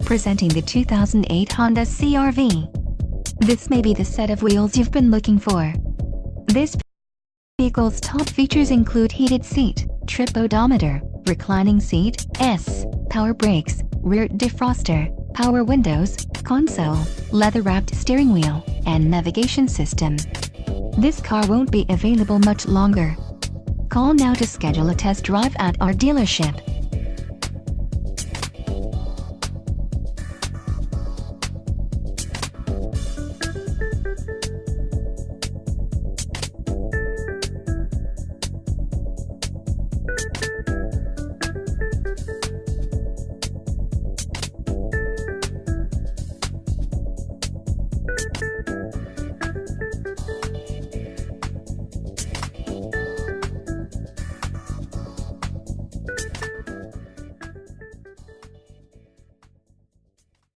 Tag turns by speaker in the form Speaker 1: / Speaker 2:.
Speaker 1: Presenting the 2008 Honda CR-V. This may be the set of wheels you've been looking for. This vehicle's top features include heated seat, trip odometer, reclining seat, power brakes, rear defroster, power windows, console, leather-wrapped steering wheel, and navigation system. This car won't be available much longer. Call now to schedule a test drive at our dealership.